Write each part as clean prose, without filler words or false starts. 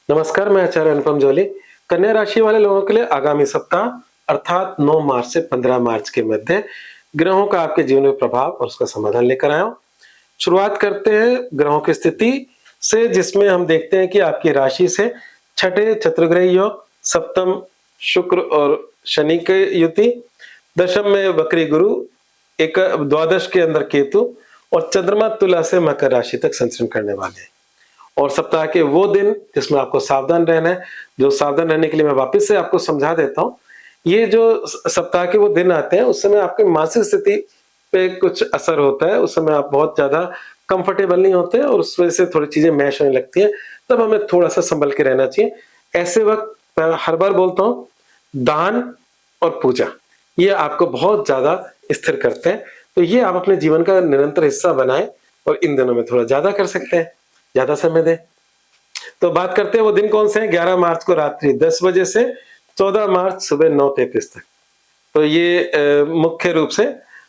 नमस्कार, मैं आचार्य अनुपम जोली। कन्या राशि वाले लोगों के लिए आगामी सप्ताह अर्थात 9 मार्च से 15 मार्च के मध्य ग्रहों का आपके जीवन में प्रभाव और उसका समाधान लेकर आया हूं। शुरुआत करते हैं ग्रहों की स्थिति से, जिसमें हम देखते हैं कि आपकी राशि से छठे चतुर्ग्रह योग, सप्तम शुक्र और शनि की युति, दशम में वक्री गुरु, एक द्वादश के अंदर केतु और चंद्रमा तुला से मकर राशि तक संचरण करने वाले हैं। और सप्ताह के वो दिन जिसमें आपको सावधान रहना है, जो सावधान रहने के लिए मैं वापस से आपको समझा देता हूँ। ये जो सप्ताह के वो दिन आते हैं, उस समय आपकी मानसिक स्थिति पे कुछ असर होता है। उस समय आप बहुत ज़्यादा कंफर्टेबल नहीं होते और उस वजह से थोड़ी चीज़ें मैश होने लगती हैं, तब हमें थोड़ा-सा सँभल के रहना चाहिए। ऐसे वक़्त मैं हर बार बोलता हूँ, दान और पूजा, ये आपको बहुत ज़्यादा स्थिर करते हैं। तो ये आप अपने जीवन का निरंतर हिस्सा बनाएँ और इन दिनों में थोड़ा ज़्यादा कर सकते हैं, ज़्यादा समय दें। तो बात करते हैं वो दिन कौन से हैं। 11 मार्च को रात्रि 10 बजे से 14 मार्च सुबह 9:33 तक। तो ये मुख्य रूप से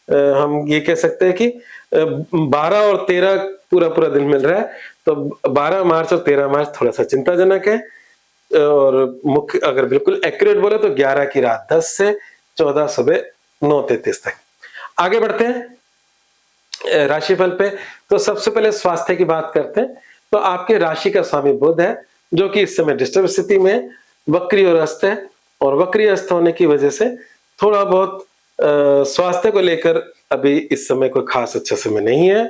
हम ये कह सकते हैं कि 12 और 13 पूरा दिन मिल रहा है। तो 12 मार्च और 13 मार्च थोड़ा-सा चिंताजनक है। और मुख्य अगर बिल्कुल एक्यूरेट बोले तो 11 की रात 10 से 14 सुबह 9:33 तक। आगे बढ़ते हैं राशिफल पे। तो सबसे पहले स्वास्थ्य की बात करते हैं। तो आपके राशि का स्वामी बुध है, जो कि इस समय डिस्टर्ब स्थिति में है, वक्री और अस्त है। और वक्री अस्त होने की वजह से थोड़ा बहुत स्वास्थ्य को लेकर अभी इस समय कोई खास अच्छा समय नहीं है।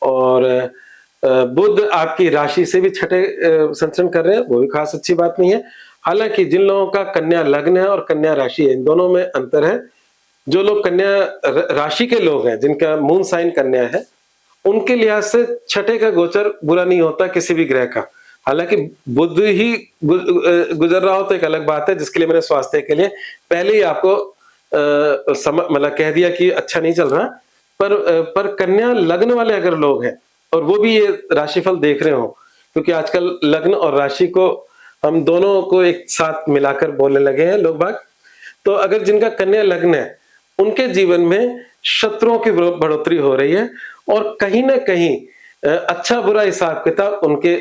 और बुध आपकी राशि से भी छठे संचरण कर रहे हैं, वो भी खास अच्छी बात नहीं है। हालांकि जिन लोगों का कन्या लग्न है और कन्या राशि है, इन दोनों में अंतर है। जो लोग कन्या राशि के लोग हैं, जिनका मून साइन कन्या है, उनके लिहाज से छठे का गोचर बुरा नहीं होता किसी भी ग्रह का। हालांकि बुध ही गुजर रहा हो तो एक अलग बात है, जिसके लिए मैंने स्वास्थ्य के लिए पहले ही आपको मतलब कह दिया कि अच्छा नहीं चल रहा। पर कन्या लग्न वाले अगर लोग हैं और वो भी ये राशिफल देख रहे हो, क्योंकि आजकल लग्न और राशि को हम दोनों को एक साथ मिलाकर बोलने लगे हैं लोग बाग। तो अगर जिनका कन्या लग्न है, उनके जीवन में शत्रुओं की बढ़ोतरी हो रही है और कहीं न कहीं अच्छा बुरा हिसाब किताब उनके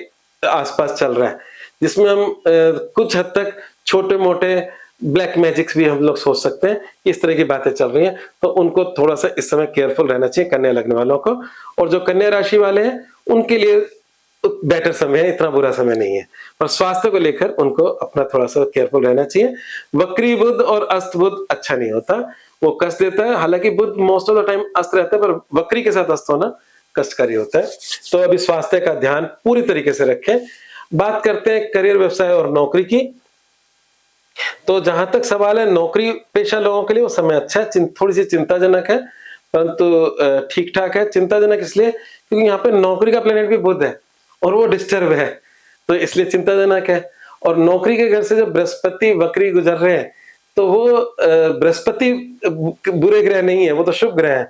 आसपास चल रहा है, जिसमें हम कुछ हद तक छोटे-मोटे ब्लैक मैजिक्स भी हम लोग सोच सकते हैं। इस तरह की बातें चल रही हैं, तो उनको थोड़ा-सा इस समय केयरफुल रहना चाहिए कन्या लग्न वालों को। और जो कन्या राशि वाले हैं, उनके लिए बेटर समय है, इतना बुरा समय नहीं है। पर स्वास्थ्य को लेकर उनको अपना थोड़ा-सा केयरफुल रहना चाहिए। वक्री बुध और अस्त बुध अच्छा नहीं होता, वो कष्ट देता है। हालाँकि बुध मोस्ट ऑफ द टाइम अस्त रहता है, पर वक्री के साथ अस्त होना कष्टकारी होता है। तो अभी स्वास्थ्य का ध्यान पूरी तरीके से रखें। बात करते हैं करियर, व्यवसाय और नौकरी की। तो जहां तक सवाल है नौकरी पेशा लोगों के लिए, वो समय अच्छा है, थोड़ी सी चिंताजनक है, परंतु ठीक ठाक है। चिंताजनक इसलिए क्योंकि यहाँ पे नौकरी का प्लेनेट भी बुध है और वो डिस्टर्ब है, तो इसलिए चिंताजनक है। और नौकरी के घर से जब बृहस्पति वक्री गुजर रहे हैं, तो वो बृहस्पति बुरे ग्रह नहीं है, वो तो शुभ ग्रह है,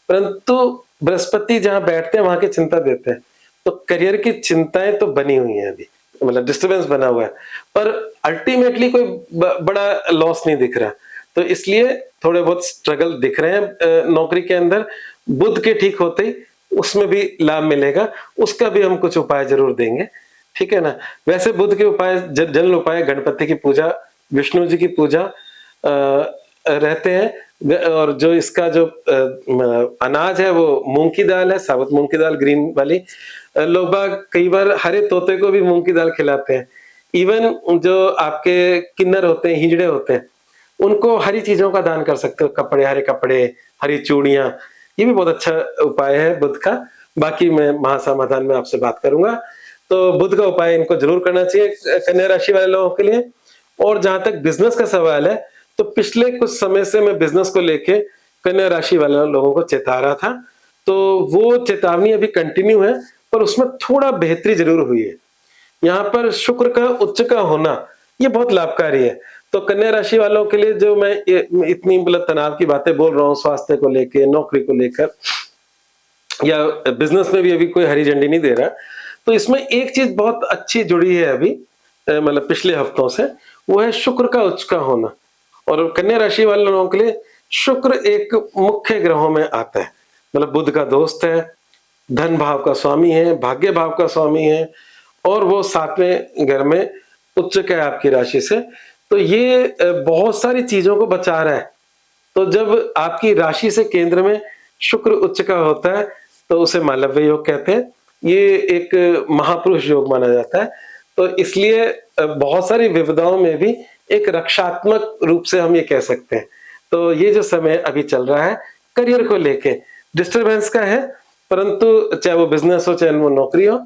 परंतु बृहस्पति जहां बैठते हैं वहां की चिंता देते हैं। तो करियर की चिंताएं तो बनी हुई हैं अभी, मतलब डिस्टर्बेंस बना हुआ है, पर अल्टीमेटली कोई बड़ा लॉस नहीं दिख रहा। तो इसलिए थोड़े बहुत स्ट्रगल दिख रहे हैं नौकरी के अंदर। बुध के ठीक होते ही उसमें भी लाभ मिलेगा, उसका भी हम कुछ उपाय जरूर देंगे, ठीक है ना। वैसे बुध के उपाय जनरल उपाय गणपति की पूजा, विष्णु जी की पूजा रहते हैं। और जो इसका जो अनाज है वो मूंग की दाल है, साबुत मूंग की दाल ग्रीन वाली। लोग बाग कई बार हरे तोते को भी मूंग की दाल खिलाते हैं। इवन जो आपके किन्नर होते हैं, हिजड़े होते हैं, उनको हरी चीजों का दान कर सकते हो, कपड़े, हरे कपड़े, हरी चूड़ियां, ये भी बहुत अच्छा उपाय है बुध का। बाकी मैं महासमाधान में आपसे बात करूंगा। तो बुध का उपाय इनको जरूर करना चाहिए कन्या राशि वाले लोगों के लिए। और जहां तक बिजनेस का सवाल है, तो पिछले कुछ समय से मैं बिजनेस को लेके कन्या राशि वाले लोगों को चेता रहा था। तो वो चेतावनी अभी कंटिन्यू है, पर उसमें थोड़ा बेहतरी जरूर हुई है। यहाँ पर शुक्र का उच्च का होना ये बहुत लाभकारी है। तो कन्या राशि वालों के लिए जो मैं इतनी मतलब तनाव की बातें बोल रहा हूँ, स्वास्थ्य को लेके, नौकरी को लेकर या बिजनेस में भी अभी कोई हरी झंडी नहीं दे रहा। तो इसमें एक चीज बहुत अच्छी जुड़ी है अभी, मतलब पिछले हफ्तों से, वो है शुक्र का उच्च का होना। और कन्या राशि वाले लोगों के लिए शुक्र एक मुख्य ग्रहों में आता है, मतलब बुध का दोस्त है, धन भाव का स्वामी है, भाग्य भाव का स्वामी है और वो 7वें घर में उच्च का है आपकी राशि से, तो ये बहुत सारी चीजों को बचा रहा है। तो जब आपकी राशि से केंद्र में शुक्र उच्च का होता है तो उसे मालव्य योग कहते हैं। ये एक महापुरुष योग माना जाता है। तो इसलिए बहुत सारी विविधाओं में भी एक रक्षात्मक रूप से हम ये कह सकते हैं। तो ये जो समय अभी चल रहा है करियर को लेके डिस्टरबेंस का है, परंतु चाहे वो बिजनेस हो चाहे वो नौकरी हो,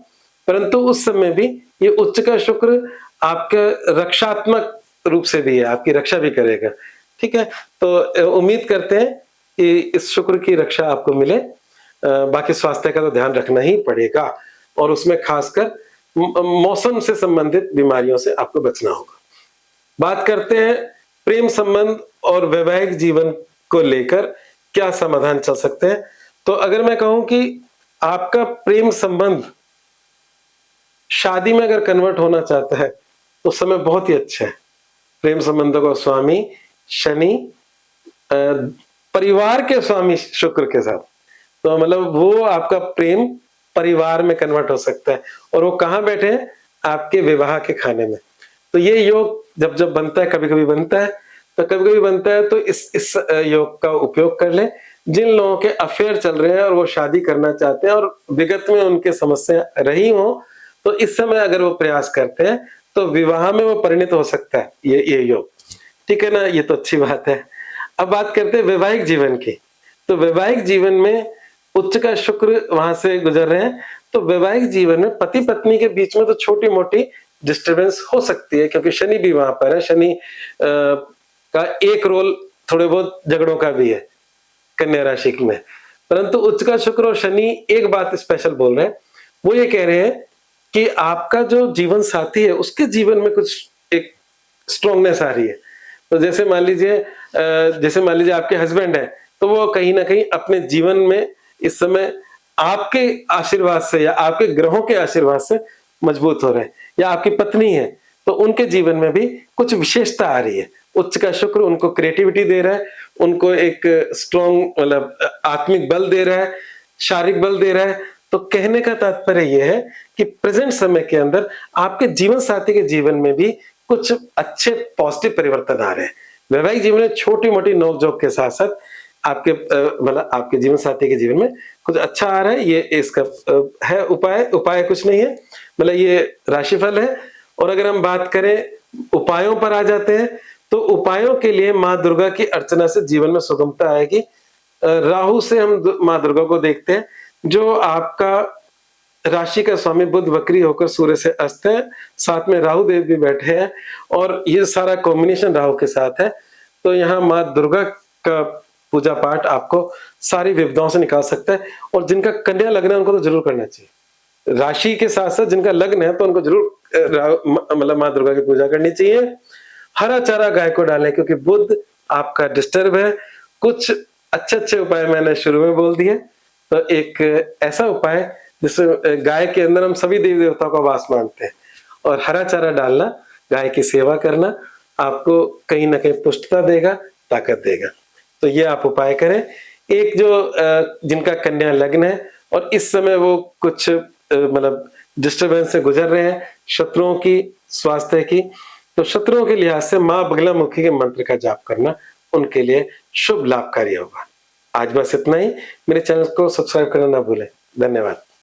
परंतु उस समय भी ये उच्च का शुक्र आपके रक्षात्मक रूप से भी है, आपकी रक्षा भी करेगा। ठीक है, तो उम्मीद करते हैं कि इस शुक्र की रक्षा आपको मिले। बाकी स्वास्थ्य का तो ध्यान रखना ही पड़ेगा और उसमें खासकर मौसम से संबंधित बीमारियों से आपको बचना होगा। बात करते हैं प्रेम संबंध और वैवाहिक जीवन को लेकर क्या समाधान चल सकते हैं। तो अगर मैं कहूं कि आपका प्रेम संबंध शादी में अगर कन्वर्ट होना चाहता है तो समय बहुत ही अच्छा है। प्रेम संबंधों का स्वामी शनि परिवार के स्वामी शुक्र के साथ, तो मतलब वो आपका प्रेम परिवार में कन्वर्ट हो सकता है। और वो कहाँ बैठे हैं? आपके विवाह के खाने में। तो ये योग जब जब बनता है, कभी कभी बनता है तो कभी कभी बनता है, तो इस योग का उपयोग कर लें। जिन लोगों के अफेयर चल रहे हैं और वो शादी करना चाहते हैं और विगत में उनके समस्या रही हो, तो इस समय अगर वो प्रयास करते हैं तो विवाह में वो परिणत हो सकता है ये योग। ठीक है ना, ये तो अच्छी बात है। अब बात करते हैं वैवाहिक जीवन की। तो वैवाहिक जीवन में उच्च का शुक्र वहां से गुजर रहे हैं, तो वैवाहिक जीवन में पति पत्नी के बीच में तो छोटी मोटी डिस्टरबेंस हो सकती है, क्योंकि शनि भी वहां पर है। शनि का एक रोल थोड़े बहुत झगड़ों का भी है कन्या राशि में। परंतु उच्च का शुक्र और शनि एक बात स्पेशल बोल रहे हैं, वो ये कह रहे हैं कि आपका जो जीवन साथी है उसके जीवन में कुछ एक स्ट्रांगनेस आ रही है। तो जैसे मान लीजिए आपके हस्बैंड है, तो वो कहीं ना कहीं अपने जीवन में इस समय आपके आशीर्वाद से या आपके ग्रहों के आशीर्वाद से मजबूत हो रहे हैं। या आपकी पत्नी है तो उनके जीवन में भी कुछ विशेषता आ रही है। उच्च का शुक्र उनको क्रिएटिविटी दे रहा है, उनको एक स्ट्रॉन्ग मतलब आत्मिक बल दे रहा है, शारीरिक बल दे रहा है। तो कहने का तात्पर्य यह है कि प्रेजेंट समय के अंदर आपके जीवन साथी के जीवन में भी कुछ अच्छे पॉजिटिव परिवर्तन आ रहे हैं। वैवाहिक जीवन में छोटी मोटी नोकझोंक के साथ साथ आपके मतलब आपके जीवन साथी के जीवन में कुछ अच्छा आ रहा है। ये इसका है उपाय कुछ नहीं है, मतलब ये राशिफल है। और अगर हम बात करें उपायों पर आ जाते हैं, तो उपायों के लिए माँ दुर्गा की अर्चना से जीवन में सुगमता आएगी। राहु से हम माँ दुर्गा को देखते हैं, जो आपका राशि का स्वामी बुध वक्री होकर सूर्य से अस्त है, साथ में राहु देव भी बैठे हैं और ये सारा कॉम्बिनेशन राहु के साथ है। तो यहाँ माँ दुर्गा का पूजा पाठ आपको सारी विपदाओं से निकाल सकता है। और जिनका कन्या लग्न है उनको तो जरूर करना चाहिए। राशि के साथ साथ जिनका लग्न है तो उनको जरूर मतलब माँ दुर्गा की पूजा करनी चाहिए। हरा चारा गाय को डालें, क्योंकि बुध आपका डिस्टर्ब है। कुछ अच्छे उपाय मैंने शुरू में बोल दिए, तो एक ऐसा उपाय जिसमें गाय के अंदर हम सभी देवी देवताओं का वास मानते हैं, और हरा चारा डालना, गाय की सेवा करना आपको कहीं ना कहीं पुष्टता देगा, ताकत देगा। तो ये आप उपाय करें। एक जो जिनका कन्या लग्न है और इस समय वो कुछ मतलब डिस्टरबेंस से गुजर रहे हैं, शत्रुओं की, स्वास्थ्य की, तो शत्रुओं के लिहाज से माँ बगलामुखी के मंत्र का जाप करना उनके लिए शुभ लाभकारी होगा। आज बस इतना ही। मेरे चैनल को सब्सक्राइब करना ना भूलें। धन्यवाद।